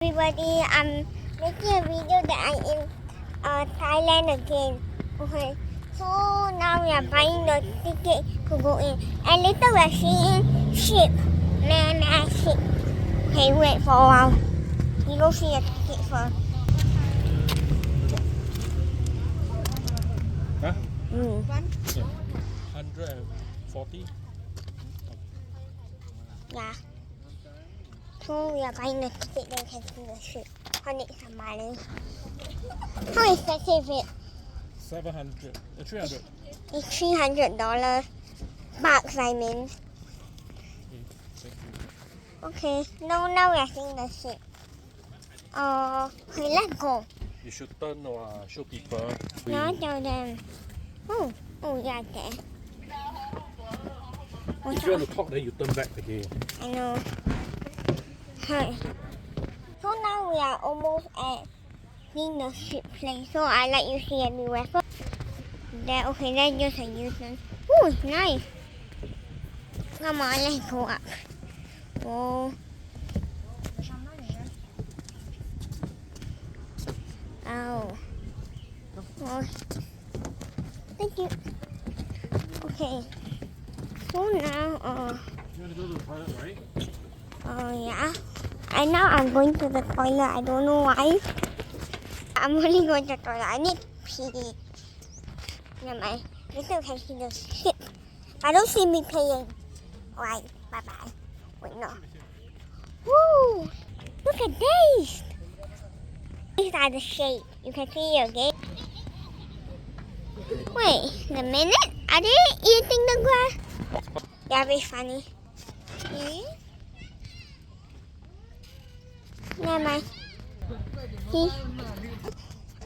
Everybody, I'm making a video that I'm in Thailand again. Okay, so now we are buying the ticket to go in, and later we are seeing ship, man ship. Okay, wait for a while. We go see a ticket first. Huh? Yeah. 140. Yeah. So we are buying the ticket, then we can see the ship. How much is the money? How expensive is it? 700. 300. It's $300 bucks, I mean. Okay, thank you. Okay, now we are seeing the ship. Okay, let's go. You should turn or show people. Now tell them. Oh, yeah, there. If you want to talk, then you turn back again. I know. Hi. So now we are almost at seeing the ship place. So I let you see everywhere. So there, okay, that's just a U-turn. Oh, it's nice. Come on, let's go up. Oh. Oh. Oh. Thank you. Okay. So now, You want to go to the toilet, right? yeah. And now I'm going to the toilet. I don't know why. I'm only going to the toilet. I need to pee. Never mind. Later you can see the ship. I don't see me paying. Alright, bye-bye. Wait, no. Woo! Look at this! These are the shape. You can see it again. Wait a minute. Are they eating the grass? That would be funny. See? Never mind. See?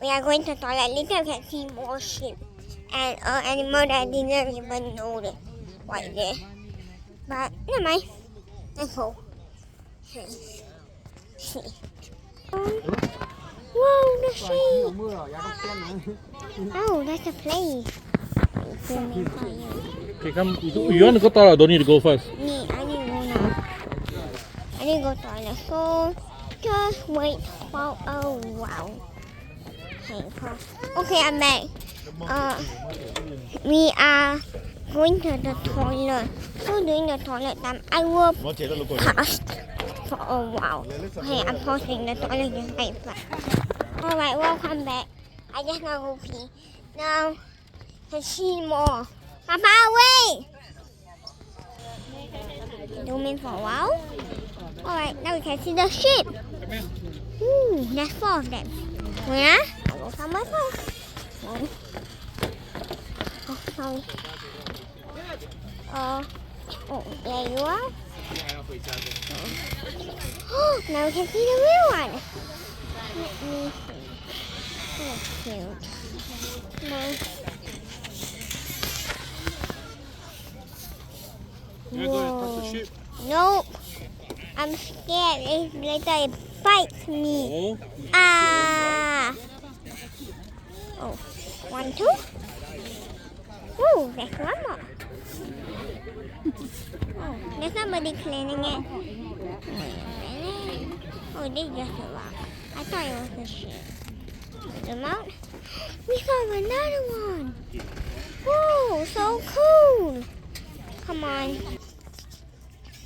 We are going to the toilet. Later you can see more sheep and animal that I didn't even know that right there. But never mind. Let's go. See. Whoa, the sheep. Oh, that's a place. Okay, come. You want to go toilet or don't need to go first? I need to go now. I need to go toilet. So just wait for a while. Okay, I'm back. We are going to the toilet. So during the toilet time, I will pause for a while. Okay, I'm pausing the toilet just like that. Alright, welcome back. I just now go pee. Now, can see more. Papa, wait! Zoom in for a while. Alright, now we can see the ship. Ooh, there's 4 of them. Where? I'll go somewhere first. Oh, sorry. Oh, there you are. Oh, now we can see the real one. Let me see. Oh, cute. You want to go and touch the ship? Nope. I'm scared. If later it bites me. Oh. Ah. Oh, 1, 2. Oh, there's one more. Oh, there's somebody cleaning it. Wait a minute. Oh, this is just a rock. I thought it was a ship. Zoom out. We found another one. Whoa, so cool. Come on.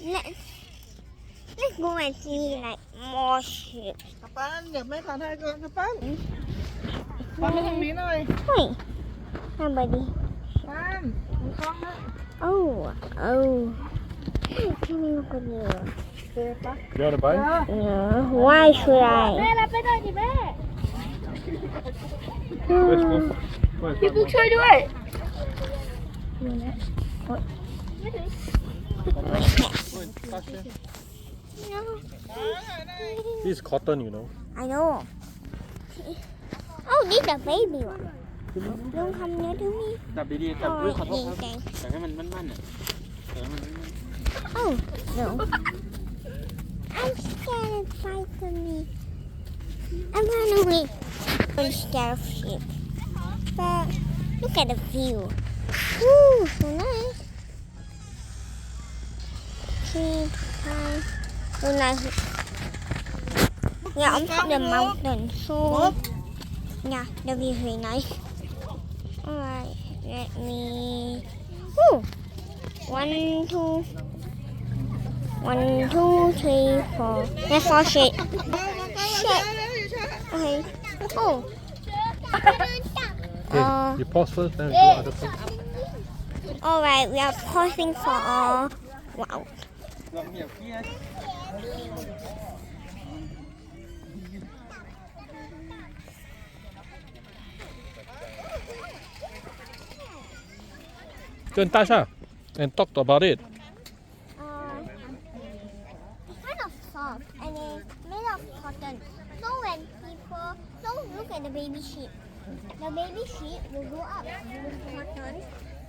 Let's go and see like more ships. ป้านอยากไม่ถ่ายไทยก่อนครับป้านป้านมาตรงนี้หน่อย Hey, somebody. ป้านมีกล้องนะ Oh. Can we look at you? เจ็บปะ You want to buy? No. Why should แม่ I? รับไปหน่อยดิแม่ Let's go. พี่ปุ๊กช่วยด้วย No. This is cotton, you know. I know. Oh, this is a baby one. Don't come near to me. จับดีๆจับด้วยขอโทษครับ Okay. แต่ให้มันมั่นๆอ่ะแต่ให้มันมั่น Oh, no. I'm scared it bites me. I'm running away. I'm scared of sheep. But look at the view. Ooh, so nice. 3, 5, so nice. Yeah, on top of the mountain. So, yeah, that'll be very nice. Alright, let me. Woo! 1, 2. 1, 2, 3, 4. That's 4 shape. Okay. Oh. Okay, you pause first, then we go other place. Alright, we are pausing for all. Wow. Go and touch and talk about it. It's kind of soft and it's made of cotton. So when people, look at the baby sheep. The baby sheep will grow up with cotton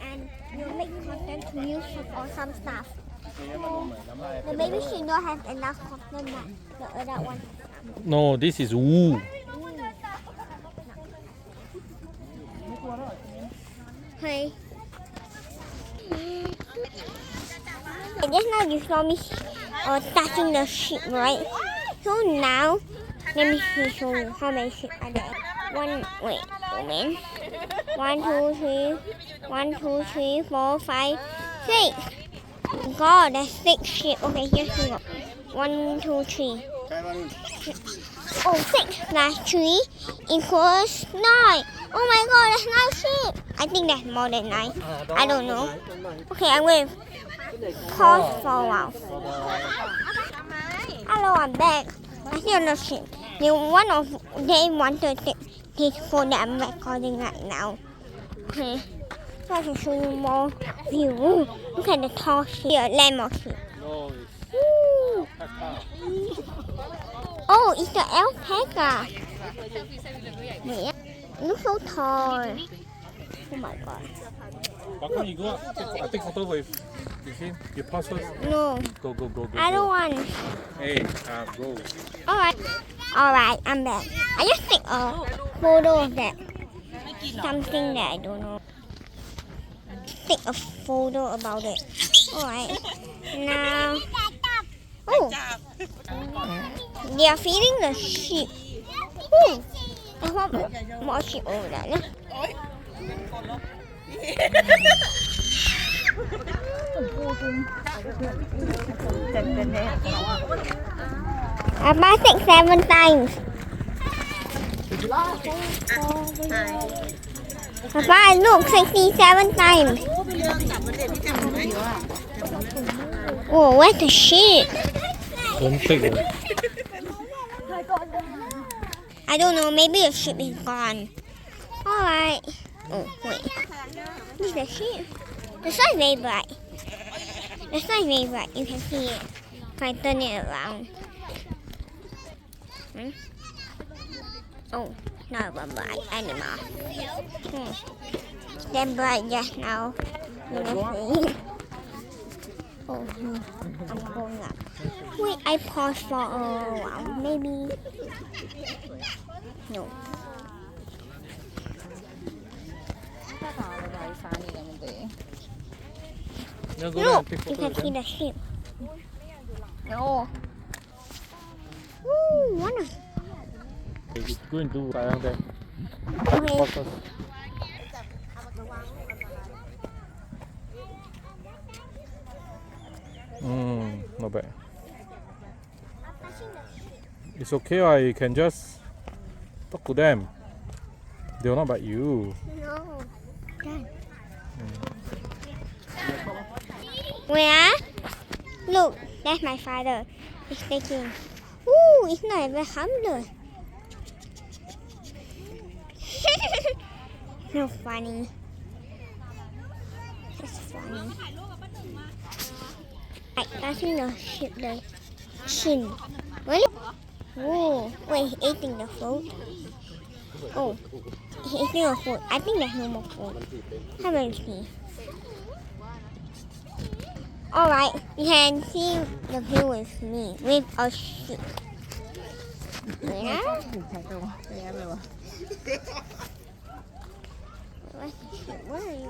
and will make cotton to use for some stuff. So the baby sheep don't have enough cotton like the other one. No, this is wool. Hey. Just now you saw me touching the sheep, right? So now, let me show you how many sheep are there. 1, 2, 3, 4, 5, 6. God, there's 6 sheep. Okay, here's the 1, 2, 3. Oh, 6 plus 3 equals 9. Oh my God, that's 9 sheep. I think that's more than 9. I don't know. Okay, I'm going to pause for a while. Hello, I'm back. I see another sheep. One of them wanted to take phone that I'm recording right now. Okay, so I can show you more view. Look at the tall sheep, lamb or sheep. Woo. Oh, it's the alpaca. Yeah. It looks so tall. Oh my God. How come you go up? I take photo with him. You pause first. No, Go. I don't want. Hey, go. Alright, I'm back. I just take a photo of that. Something that I don't know. Take a photo about it. Alright. Now. Oh. They are feeding the sheep. Oh. I want more sheep over there. About 6, 7 times. Papa, look, 67 times. Oh, where's the sheep? Don't take it. I don't know, maybe the sheep is gone. Alright. Oh, wait. This is the sheep. The sun is very bright. The sun is very bright. You can see it. If I turn it around. Oh, not a bright animal. They're bright just now. You know, see? Oh, I'm going up. Wait, I pause for a while. Maybe. No. Go Look, there and take you photo can with see them. the sheep. No. Ooh, one of. Okay, go and do sayang there. Okay. Pause first. Not bad. It's okay, you can just talk to them. They will not bite you. No. Done. Where? Look, that's my father. He's taking. Ooh, it's not even harmless. So funny. That's funny. Like touching the sheep, the chin. Really? Whoa. Wait, he's eating the food. Oh, he's eating the food. I think there's no more food. How about see? Alright, you can see the view with me, with a sheep. Yeah? Where are you?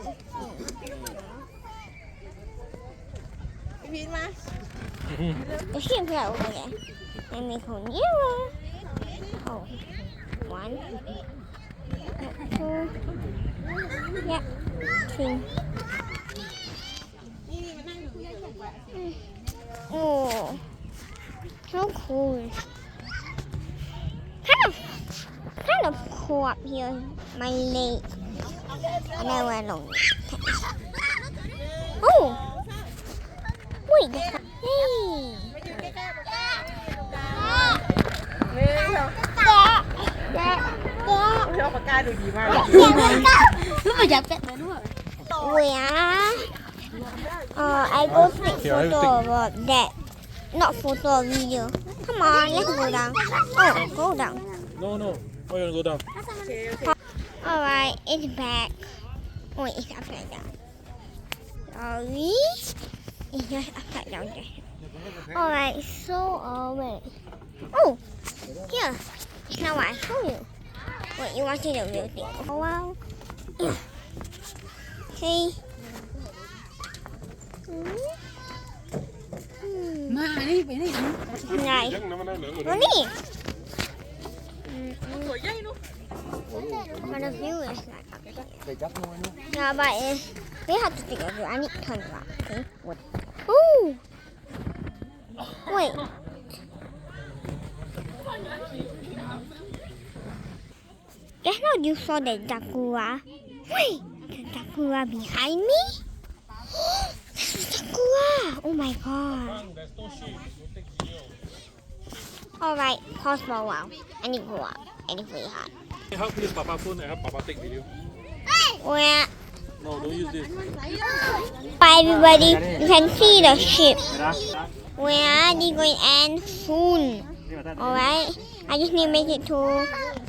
The sheep are over there. Let me go nearer. thing. Oh, so cool. Kind of cool up here. My leg. And I went along. Oh, wait. Hey. ชอบปากกาดูดีมาก Where I go take photo of that. Not photo, video. Come on, let's go down. Oh, go down. No, no. Why you wanna go down? Alright, it's back. Oh, wait, it's upside down. Sorry. It's just upside down there. Alright, so, wait. Oh, here. It's not what I showed you. Wait, you want to see the real thing? Oh, wow. Okay. Nice. Money. But the view is like up here. Yeah, but we have to take a view. I need to turn around. Okay. Ooh. Wait. Just now you saw the Sakura. Wait, the Sakura behind me? This is Sakura. Oh my god. Alright, pause for a while. I need to go up. I need to really hard. Help use Papa phone and help Papa take video. Where? No, don't use this. Bye everybody. You can see the ship. Where are they going to end soon? Alright. I just need to make it to